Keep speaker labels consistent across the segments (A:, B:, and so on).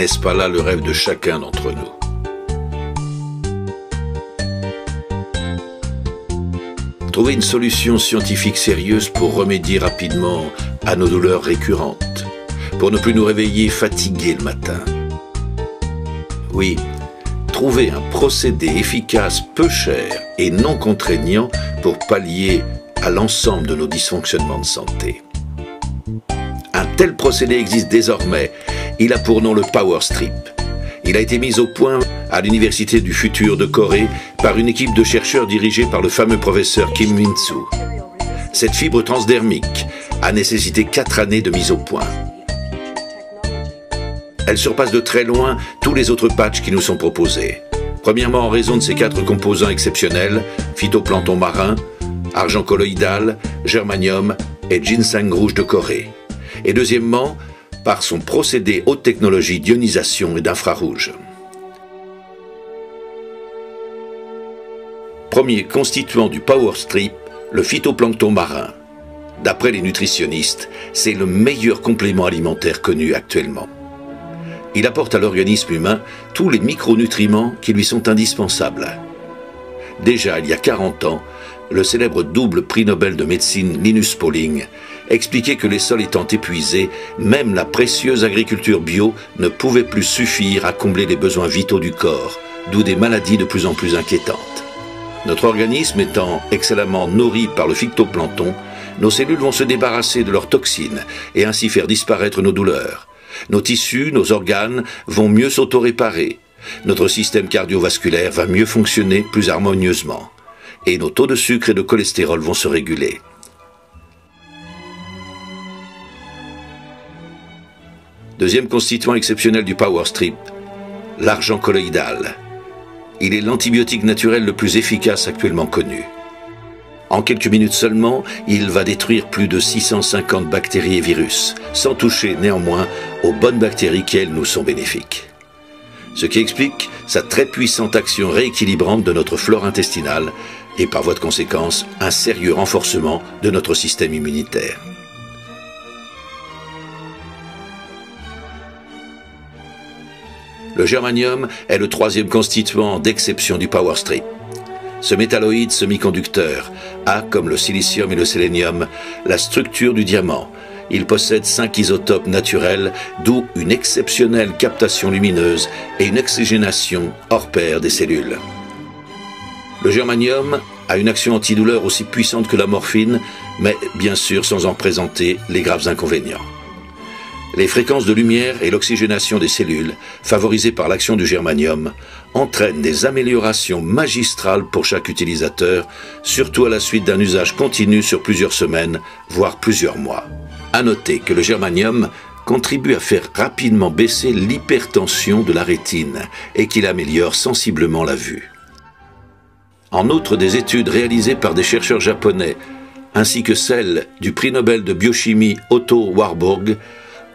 A: N'est-ce pas là le rêve de chacun d'entre nous? Trouver une solution scientifique sérieuse pour remédier rapidement à nos douleurs récurrentes, pour ne plus nous réveiller fatigués le matin. Oui, trouver un procédé efficace, peu cher et non contraignant pour pallier à l'ensemble de nos dysfonctionnements de santé. Un tel procédé existe désormais. Il a pour nom le Power Strip. Il a été mis au point à l'Université du Futur de Corée par une équipe de chercheurs dirigée par le fameux professeur Kim Min-soo. Cette fibre transdermique a nécessité 4 années de mise au point. Elle surpasse de très loin tous les autres patchs qui nous sont proposés. Premièrement, en raison de ses 4 composants exceptionnels, phytoplancton marin, argent colloïdal, germanium et ginseng rouge de Corée. Et deuxièmement, par son procédé haute technologie d'ionisation et d'infrarouge. Premier constituant du Power Strip, le phytoplancton marin. D'après les nutritionnistes, c'est le meilleur complément alimentaire connu actuellement. Il apporte à l'organisme humain tous les micronutriments qui lui sont indispensables. Déjà il y a 40 ans, le célèbre double prix Nobel de médecine Linus Pauling expliquait que les sols étant épuisés, même la précieuse agriculture bio ne pouvait plus suffire à combler les besoins vitaux du corps, d'où des maladies de plus en plus inquiétantes. Notre organisme étant excellemment nourri par le phytoplancton, nos cellules vont se débarrasser de leurs toxines et ainsi faire disparaître nos douleurs. Nos tissus, nos organes vont mieux s'auto-réparer. Notre système cardiovasculaire va mieux fonctionner plus harmonieusement. Et nos taux de sucre et de cholestérol vont se réguler. Deuxième constituant exceptionnel du Power Strip, l'argent colloïdal. Il est l'antibiotique naturel le plus efficace actuellement connu. En quelques minutes seulement, il va détruire plus de 650 bactéries et virus, sans toucher néanmoins aux bonnes bactéries qui, elles, nous sont bénéfiques. Ce qui explique sa très puissante action rééquilibrante de notre flore intestinale et par voie de conséquence, un sérieux renforcement de notre système immunitaire. Le germanium est le troisième constituant d'exception du Power Strip. Ce métalloïde semi-conducteur a, comme le silicium et le sélénium, la structure du diamant. Il possède 5 isotopes naturels, d'où une exceptionnelle captation lumineuse et une oxygénation hors pair des cellules. Le germanium a une action antidouleur aussi puissante que la morphine, mais bien sûr sans en présenter les graves inconvénients. Les fréquences de lumière et l'oxygénation des cellules, favorisées par l'action du germanium, entraînent des améliorations magistrales pour chaque utilisateur, surtout à la suite d'un usage continu sur plusieurs semaines, voire plusieurs mois. À noter que le germanium contribue à faire rapidement baisser l'hypertension de la rétine et qu'il améliore sensiblement la vue. En outre, des études réalisées par des chercheurs japonais, ainsi que celles du prix Nobel de biochimie Otto Warburg,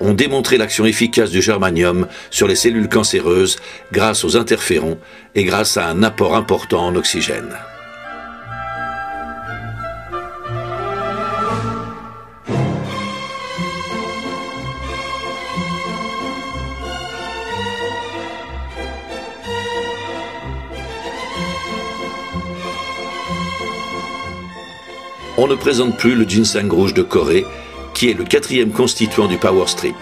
A: ont démontré l'action efficace du germanium sur les cellules cancéreuses grâce aux interférons et grâce à un apport important en oxygène. On ne présente plus le ginseng rouge de Corée, qui est le 4e constituant du Power Strip.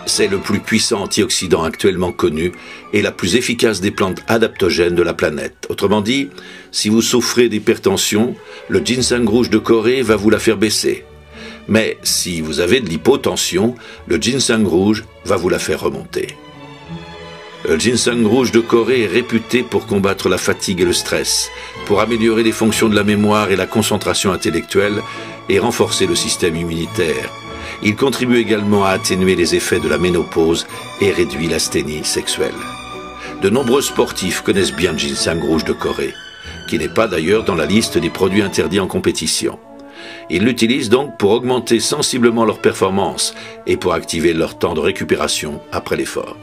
A: C'est le plus puissant antioxydant actuellement connu et la plus efficace des plantes adaptogènes de la planète. Autrement dit, si vous souffrez d'hypertension, le ginseng rouge de Corée va vous la faire baisser. Mais si vous avez de l'hypotension, le ginseng rouge va vous la faire remonter. Le ginseng rouge de Corée est réputé pour combattre la fatigue et le stress, pour améliorer les fonctions de la mémoire et la concentration intellectuelle et renforcer le système immunitaire. Il contribue également à atténuer les effets de la ménopause et réduit l'asthénie sexuelle. De nombreux sportifs connaissent bien le ginseng rouge de Corée, qui n'est pas d'ailleurs dans la liste des produits interdits en compétition. Ils l'utilisent donc pour augmenter sensiblement leur performance et pour activer leur temps de récupération après l'effort.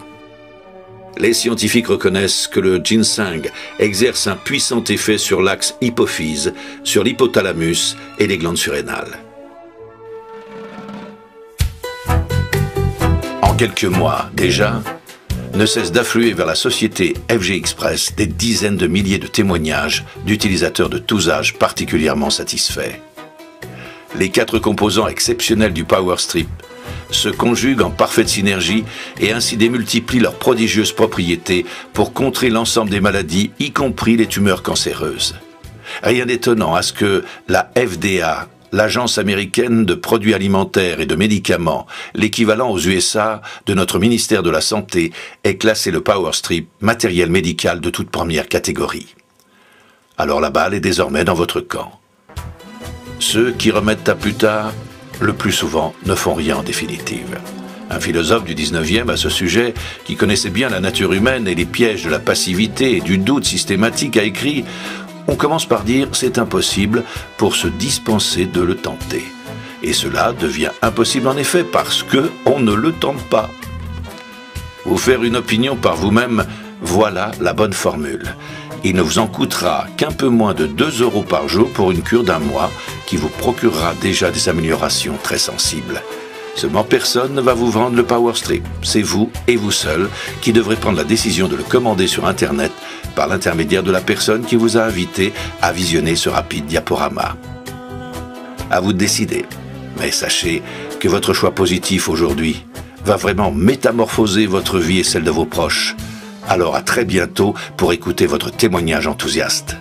A: Les scientifiques reconnaissent que le ginseng exerce un puissant effet sur l'axe hypophyse, sur l'hypothalamus et les glandes surrénales. En quelques mois déjà, ne cesse d'affluer vers la société FG Express des dizaines de milliers de témoignages d'utilisateurs de tous âges particulièrement satisfaits. Les 4 composants exceptionnels du PowerStrip se conjuguent en parfaite synergie et ainsi démultiplient leurs prodigieuses propriétés pour contrer l'ensemble des maladies, y compris les tumeurs cancéreuses. Rien d'étonnant à ce que la FDA, l'Agence américaine de produits alimentaires et de médicaments, l'équivalent aux USA de notre ministère de la Santé, ait classé le PowerStrip matériel médical de toute première catégorie. Alors la balle est désormais dans votre camp. Ceux qui remettent à plus tard, le plus souvent, ne font rien en définitive. Un philosophe du 19e à ce sujet, qui connaissait bien la nature humaine et les pièges de la passivité et du doute systématique, a écrit « On commence par dire « c'est impossible » pour se dispenser de le tenter. Et cela devient impossible en effet parce que on ne le tente pas. » Vous faire une opinion par vous-même, voilà la bonne formule. Il ne vous en coûtera qu'un peu moins de 2 € par jour pour une cure d'1 mois qui vous procurera déjà des améliorations très sensibles. Seulement personne ne va vous vendre le PowerStrip. C'est vous et vous seul qui devrez prendre la décision de le commander sur Internet par l'intermédiaire de la personne qui vous a invité à visionner ce rapide diaporama. À vous de décider. Mais sachez que votre choix positif aujourd'hui va vraiment métamorphoser votre vie et celle de vos proches. Alors à très bientôt pour écouter votre témoignage enthousiaste.